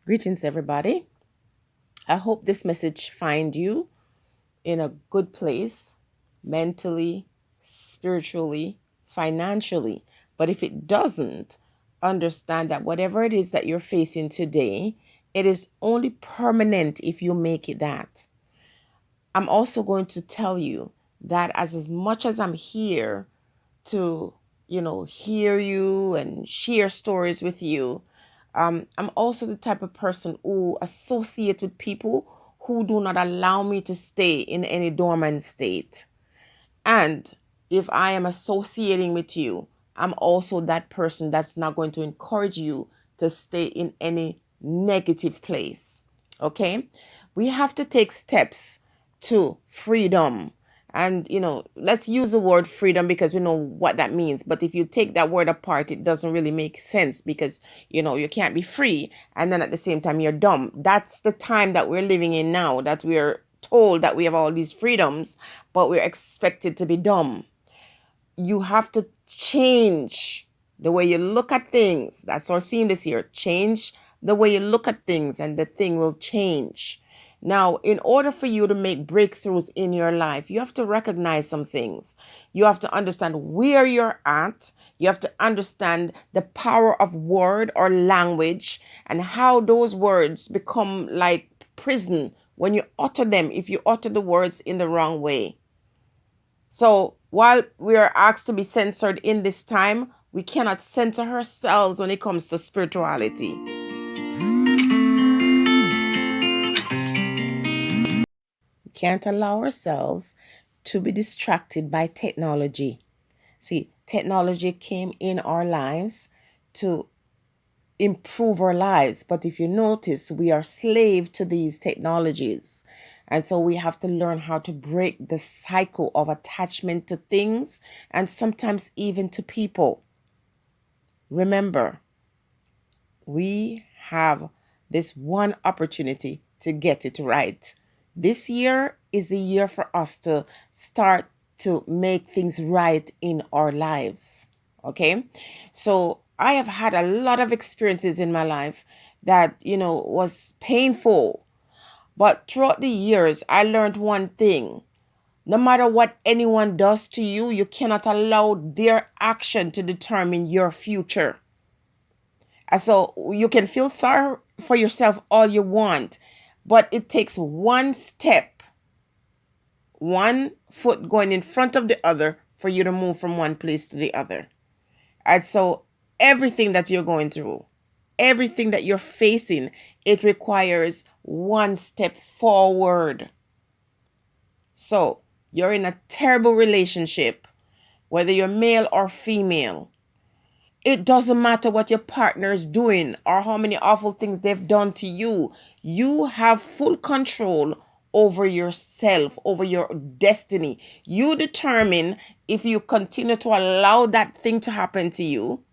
Greetings, everybody. I hope this message find you in a good place, mentally, spiritually, financially. But if it doesn't, understand that whatever it is that you're facing today, it is only permanent if you make it that. I'm also going to tell you that as much as I'm here to, hear you and share stories with you, I'm also the type of person who associate with people who do not allow me to stay in any dormant state. And if I am associating with you, I'm also that person that's not going to encourage you to stay in any negative place. Okay? We have to take steps to freedom. And, let's use the word freedom because we know what that means. But if you take that word apart, it doesn't really make sense because, you can't be free. And then at the same time, you're dumb. That's the time that we're living in now, that we're told that we have all these freedoms, but we're expected to be dumb. You have to change the way you look at things. That's our theme this year. Change the way you look at things, and the thing will change. Now, in order for you to make breakthroughs in your life, you have to recognize some things. You have to understand where you're at. You have to understand the power of word or language and how those words become like prison when you utter them, if you utter the words in the wrong way. So while we are asked to be censored in this time, we cannot censor ourselves when it comes to spirituality. We can't allow ourselves to be distracted by technology. See, technology came in our lives to improve our lives. But if you notice, we are slave to these technologies. And so we have to learn how to break the cycle of attachment to things and sometimes even to people. Remember, we have this one opportunity to get it right. This year is a year for us to start to make things right in our lives. Okay? So I have had a lot of experiences in my life that, was painful. But throughout the years, I learned one thing. No matter what anyone does to you, you cannot allow their action to determine your future. And so you can feel sorry for yourself all you want, but it takes one step, one foot going in front of the other for you to move from one place to the other. And so everything that you're going through, everything that you're facing, it requires one step forward. So you're in a terrible relationship, whether you're male or female. It doesn't matter what your partner is doing or how many awful things they've done to you. You have full control over yourself, over your destiny. You determine if you continue to allow that thing to happen to you,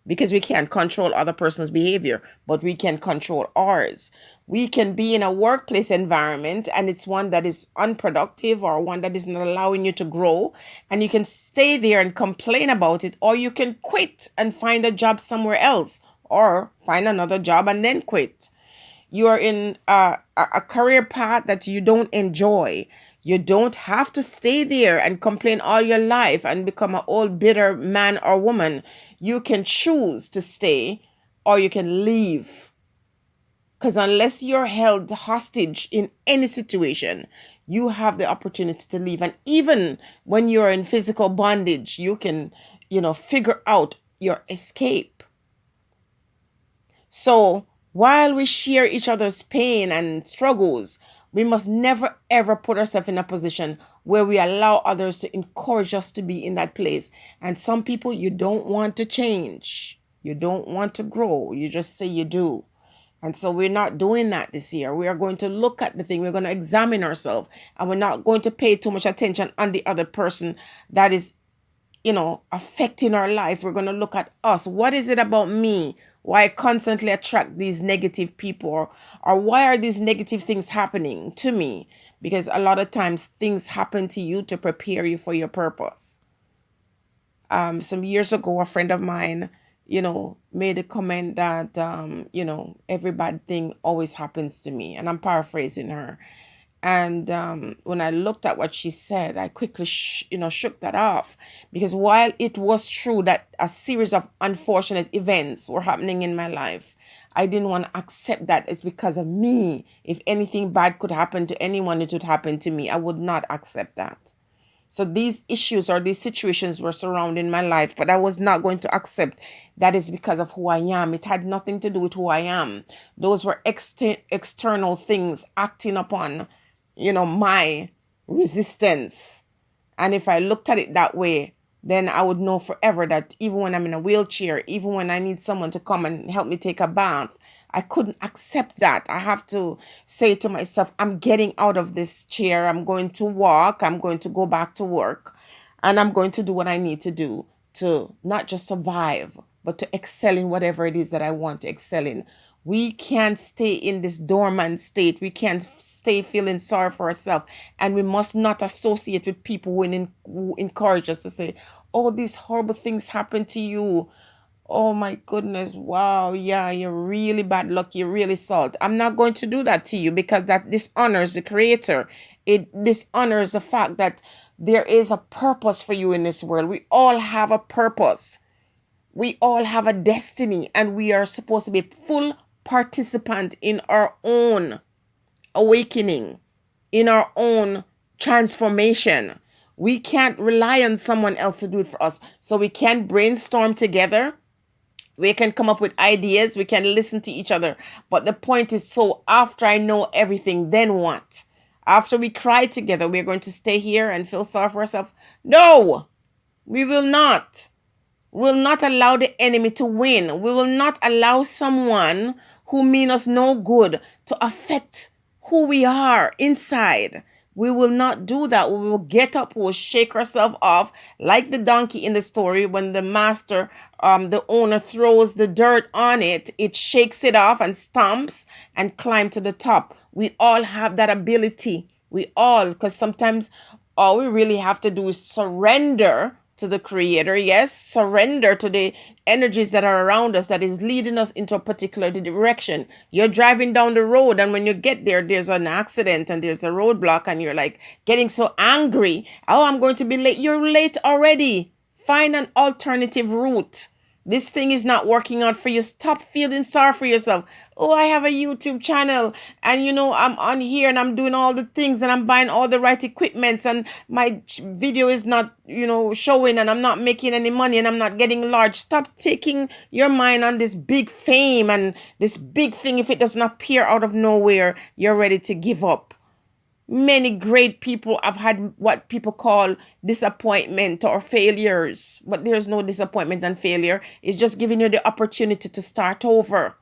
because we can't control other person's behavior, but we can control ours. We can be in a workplace environment and it's one that is unproductive or one that is not allowing you to grow, and you can stay there and complain about it, or you can quit and find a job somewhere else or find another job and then quit. You are in a career path that you don't enjoy. You don't have to stay there and complain all your life and become an old bitter man or woman. You can choose to stay or you can leave. Because unless you're held hostage in any situation, you have the opportunity to leave. And even when you're in physical bondage, you can, figure out your escape. So while we share each other's pain and struggles, we must never ever put ourselves in a position where we allow others to encourage us to be in that place. And some people, you don't want to change. You don't want to grow. You just say you do. And so we're not doing that this year. We are going to look at the thing. We're going to examine ourselves, and we're not going to pay too much attention on the other person that is, affecting our life. We're going to look at us. What is it about me? Why I constantly attract these negative people, or why are these negative things happening to me? Because a lot of times things happen to you to prepare you for your purpose. Some years ago, a friend of mine, made a comment that, every bad thing always happens to me. And I'm paraphrasing her. And when I looked at what she said, I quickly, shook that off, because while it was true that a series of unfortunate events were happening in my life, I didn't want to accept that it's because of me. If anything bad could happen to anyone, it would happen to me. I would not accept that. So these issues or these situations were surrounding my life, but I was not going to accept that is because of who I am. It had nothing to do with who I am. Those were external things acting upon, my resistance. And if I looked at it that way, then I would know forever that even when I'm in a wheelchair, even when I need someone to come and help me take a bath, I couldn't accept that. I have to say to myself, I'm getting out of this chair. I'm going to walk. I'm going to go back to work. And I'm going to do what I need to do to not just survive, but to excel in whatever it is that I want to excel in. We can't stay in this dormant state. We can't stay feeling sorry for ourselves. And we must not associate with people who encourage us to say, oh, these horrible things happen to you. Oh my goodness. Wow. Yeah, you're really bad luck. You're really salt. I'm not going to do that to you, because that dishonors the creator. It dishonors the fact that there is a purpose for you in this world. We all have a purpose. We all have a destiny, and we are supposed to be full participant in our own awakening, in our own transformation. We can't rely on someone else to do it for us. So we can brainstorm together. We can come up with ideas. We can listen to each other. But the point is, so after I know everything, then what? After we cry together, we're going to stay here and feel sorry for ourselves? No, we will not. We will not allow the enemy to win. We will not allow someone who mean us no good to affect who we are inside. We will not do that. We will get up, we will shake ourselves off like the donkey in the story. When the master, the owner throws the dirt on it, it shakes it off and stomps and climb to the top. We all have that ability. We all, because sometimes all we really have to do is surrender to the creator. Yes, surrender to the energies that are around us that is leading us into a particular direction. You're driving down the road, and when you get there, there's an accident and there's a roadblock, and you're like getting so angry. Oh, I'm going to be late. You're late already. Find an alternative route. This thing is not working out for you. Stop feeling sorry for yourself. Oh, I have a YouTube channel, and I'm on here and I'm doing all the things and I'm buying all the right equipments, and my video is not, showing, and I'm not making any money, and I'm not getting large. Stop taking your mind on this big fame and this big thing. If it does not appear out of nowhere, you're ready to give up. Many great people have had what people call disappointment or failures, but there's no disappointment and failure. It's just giving you the opportunity to start over.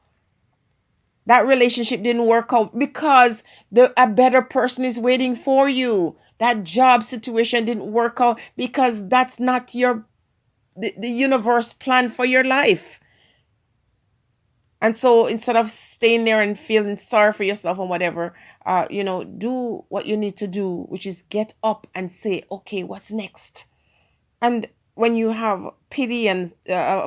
That relationship didn't work out because a better person is waiting for you. That job situation didn't work out because that's not the universe plan for your life. And so instead of staying there and feeling sorry for yourself and whatever, do what you need to do, which is get up and say, okay, what's next? And when you have pity and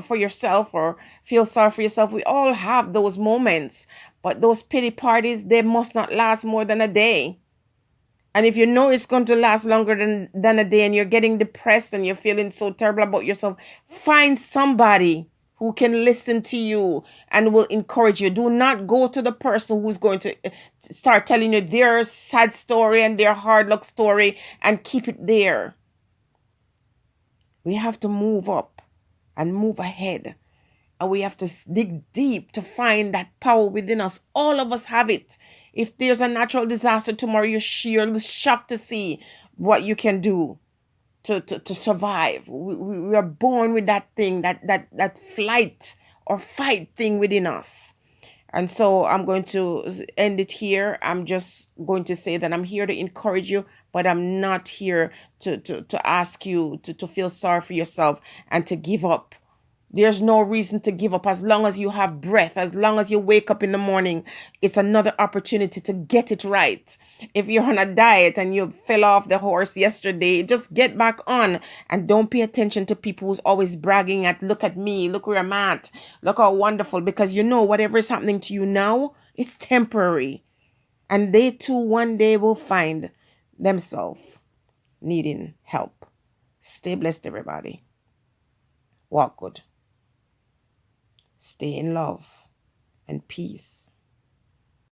for yourself or feel sorry for yourself, we all have those moments. But those pity parties, they must not last more than a day. And if you know it's going to last longer than a day, and you're getting depressed and you're feeling so terrible about yourself, find somebody who can listen to you and will encourage you. Do not go to the person who's going to start telling you their sad story and their hard luck story and keep it there. We have to move up and move ahead. And we have to dig deep to find that power within us. All of us have it. If there's a natural disaster tomorrow, you're shocked to see what you can do to survive. We are born with that thing, that flight or fight thing within us. And so I'm going to end it here. I'm just going to say that I'm here to encourage you, but I'm not here to ask you to feel sorry for yourself and to give up. There's no reason to give up. As long as you have breath, as long as you wake up in the morning, it's another opportunity to get it right. If you're on a diet and you fell off the horse yesterday, just get back on and don't pay attention to people who's always bragging at, look at me, look where I'm at, look how wonderful, because you know whatever is happening to you now, it's temporary. And they too one day will find themselves needing help. Stay blessed, everybody. Walk good. Stay in love and peace.